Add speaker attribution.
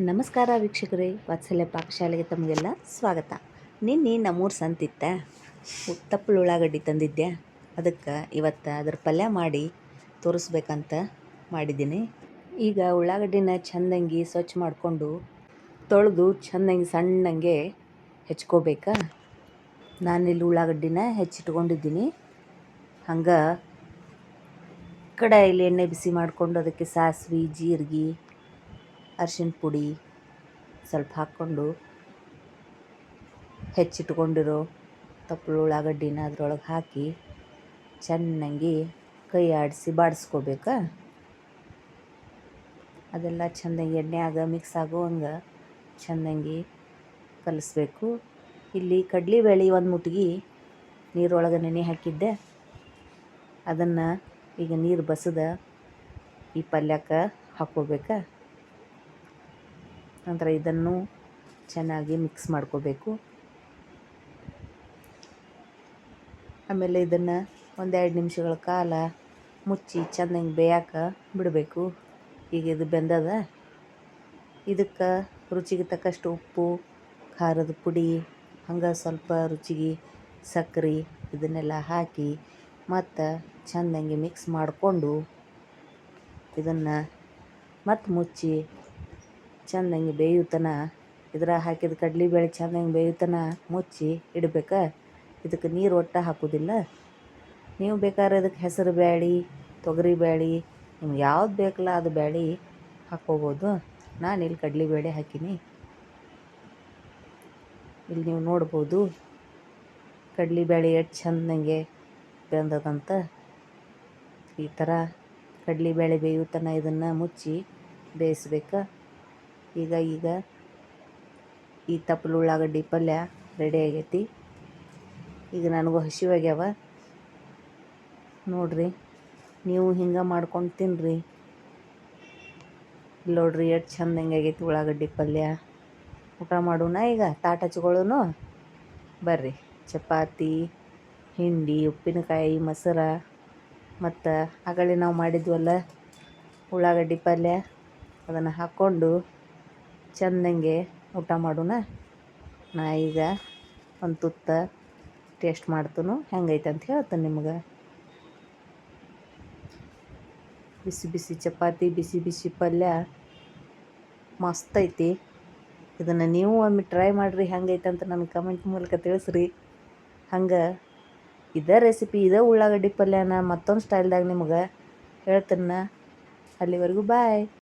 Speaker 1: ನಮಸ್ಕಾರ ವೀಕ್ಷಕರೇ, ವಾತ್ಸಲ್ಯ ಪಾಕಶಾಲೆಗೆ ತಮಗೆಲ್ಲ ಸ್ವಾಗತ. ನಿನ್ನೆ ನಮ್ಮೂರು ಸಂತಿತ್ತ ತಪ್ಪಲು ಉಳ್ಳಾಗಡ್ಡಿ ತಂದಿದ್ದೆ. ಅದಕ್ಕೆ ಇವತ್ತು ಅದ್ರ ಪಲ್ಯ ಮಾಡಿ ತೋರಿಸ್ಬೇಕಂತ ಮಾಡಿದ್ದೀನಿ. ಈಗ ಉಳ್ಳಾಗಡ್ಡಿನ ಚೆಂದಂಗಿ ಸ್ವಚ್ಛ ಮಾಡಿಕೊಂಡು ತೊಳೆದು ಚೆಂದಂಗಿ ಸಣ್ಣಂಗೆ ಹೆಚ್ಕೋಬೇಕಾ. ನಾನಿಲ್ಲಿ ಉಳ್ಳಾಗಡ್ಡಿನ ಹೆಚ್ಚಿಟ್ಕೊಂಡಿದ್ದೀನಿ. ಹಂಗೆ ಕಡಾಯಲ್ಲಿ ಎಣ್ಣೆ ಬಿಸಿ ಮಾಡಿಕೊಂಡು ಅದಕ್ಕೆ ಸಾಸಿವೆ, ಜೀರಿಗೆ, ಅರಿಶಿನ ಪುಡಿ ಸ್ವಲ್ಪ ಹಾಕ್ಕೊಂಡು ಹೆಚ್ಚಿಟ್ಕೊಂಡಿರೋ ತಪ್ಪಲು ಉಳ್ಳಾಗಡ್ಡಿನ ಅದ್ರೊಳಗೆ ಹಾಕಿ ಚೆನ್ನಾಗಿ ಕೈ ಆಡಿಸಿ ಬಾಡಿಸ್ಕೋಬೇಕಾ. ಅದೆಲ್ಲ ಚೆಂದಾಗಿ ಎಣ್ಣೆಯಾಗ ಮಿಕ್ಸ್ ಆಗೋವಂಗೆ ಚೆಂದಾಗಿ ಕಲಿಸ್ಬೇಕು. ಇಲ್ಲಿ ಕಡಲೆಬೇಳೆ ಒಂದು ಮುಟ್ಗಿ ನೀರೊಳಗೆ ನೆನೆ ಹಾಕಿದ್ದೆ. ಅದನ್ನು ಈಗ ನೀರು ಬಸದ ಈ ಪಲ್ಯಕ್ಕೆ ಹಾಕ್ಕೋಬೇಕಾ. ನಂತರ ಇದನ್ನು ಚೆನ್ನಾಗಿ ಮಿಕ್ಸ್ ಮಾಡ್ಕೋಬೇಕು. ಆಮೇಲೆ ಇದನ್ನು 1-2 ನಿಮಿಷಗಳ ಕಾಲ ಮುಚ್ಚಿ ಚೆನ್ನಾಗಿ ಬೇಯಕ್ಕೆ ಬಿಡಬೇಕು. ಈಗ ಇದು ಬೆಂದದ. ಇದಕ್ಕೆ ರುಚಿಗೆ ತಕ್ಕಷ್ಟು ಉಪ್ಪು, ಖಾರದ ಪುಡಿ, ಹಂಗೆ ಸ್ವಲ್ಪ ರುಚಿಗೆ ಸಕ್ಕರೆ ಇದನ್ನೆಲ್ಲ ಹಾಕಿ ಮತ್ತು ಚೆಂದಾಗಿ ಮಿಕ್ಸ್ ಮಾಡಿಕೊಂಡು ಇದನ್ನು ಮತ್ತು ಮುಚ್ಚಿ ಚೆಂದಾಗಿ ಬೇಯುತನ ಇದ್ರ ಹಾಕಿದ ಕಡಲೆಬೇಳೆ ಚೆಂದಾಗಿ ಬೇಯುತನ ಮುಚ್ಚಿ ಇಡಬೇಕಾ. ಇದಕ್ಕೆ ನೀರು ಒಟ್ಟು ಹಾಕೋದಿಲ್ಲ. ನೀವು ಬೇಕಾದ್ರೆ ಇದಕ್ಕೆ ಹೆಸರು ಬೇಳೆ, ತೊಗರಿ ಬೇಳೆ, ನಿಮ್ಗೆ ಯಾವ್ದು ಬೇಕಲ್ಲ ಅದು ಬೇಳೆ ಹಾಕ್ಕೋಬೋದು. ನಾನಿಲ್ಲಿ ಕಡಲೆಬೇಳೆ ಹಾಕೀನಿ. ಇಲ್ಲಿ ನೀವು ನೋಡ್ಬೋದು ಕಡಲೆಬೇಳೆ ಎಷ್ಟು ಚೆಂದಂಗೆ ಬೆಂದದಂತ. ಈ ಥರ ಕಡಲೆಬೇಳೆ ಬೇಯುತನ ಇದನ್ನು ಮುಚ್ಚಿ ಬೇಯಿಸ್ಬೇಕಾ. ಈಗ ಈ ತಪ್ಪಲು ಉಳ್ಳಾಗಡ್ಡಿ ಪಲ್ಯ ರೆಡಿ ಆಗೈತಿ. ಈಗ ನನಗೂ ಹಸಿವಾಗ್ಯಾವ. ನೋಡ್ರಿ, ನೀವು ಹಿಂಗೆ ಮಾಡ್ಕೊಂಡು ತಿನ್ನಿರಿ. ಇಲ್ಲಿ ನೋಡ್ರಿ ಎಷ್ಟು ಚೆಂದಂಗೆ ಆಗೈತಿ ಉಳ್ಳಾಗಡ್ಡಿ ಪಲ್ಯ. ಊಟ ಮಾಡೋಣ ಈಗ. ತಾಟ ಹಚ್ಕೊಳ್ಳೋನು ಬರ್ರಿ. ಚಪಾತಿ, ಹಿಂಡಿ, ಉಪ್ಪಿನಕಾಯಿ, ಮೊಸರು ಮತ್ತು ಆಗಲೇ ನಾವು ಮಾಡಿದ್ವಲ್ಲ ಉಳ್ಳಾಗಡ್ಡಿ ಪಲ್ಯ, ಅದನ್ನು ಹಾಕ್ಕೊಂಡು ಚೆಂದಂಗೆ ಊಟ ಮಾಡೋಣ. ನಾ ಈಗ ಒಂದು ತುತ್ತ ಟೇಸ್ಟ್ ಮಾಡ್ತನು ಹೆಂಗೈತೆ ಅಂತ ಹೇಳ್ತೇನೆ ನಿಮ್ಗೆ. ಬಿಸಿ ಬಿಸಿ ಚಪಾತಿ, ಬಿಸಿ ಬಿಸಿ ಪಲ್ಯ ಮಸ್ತ್ ಐತಿ. ಇದನ್ನು ನೀವು ಒಮ್ಮೆ ಟ್ರೈ ಮಾಡಿರಿ, ಹೆಂಗೈತೆ ಅಂತ ನನಗೆ ಕಮೆಂಟ್ ಮೂಲಕ ತಿಳಿಸ್ರಿ. ಹಂಗೆ ಇದೇ ರೆಸಿಪಿ, ಇದೇ ಉಳ್ಳಾಗಡ್ಡಿ ಪಲ್ಯನ ಮತ್ತೊಂದು ಸ್ಟೈಲ್ದಾಗ ನಿಮ್ಗೆ ಹೇಳ್ತೀನಿ. ಅಲ್ಲಿವರೆಗೂ ಬಾಯ್.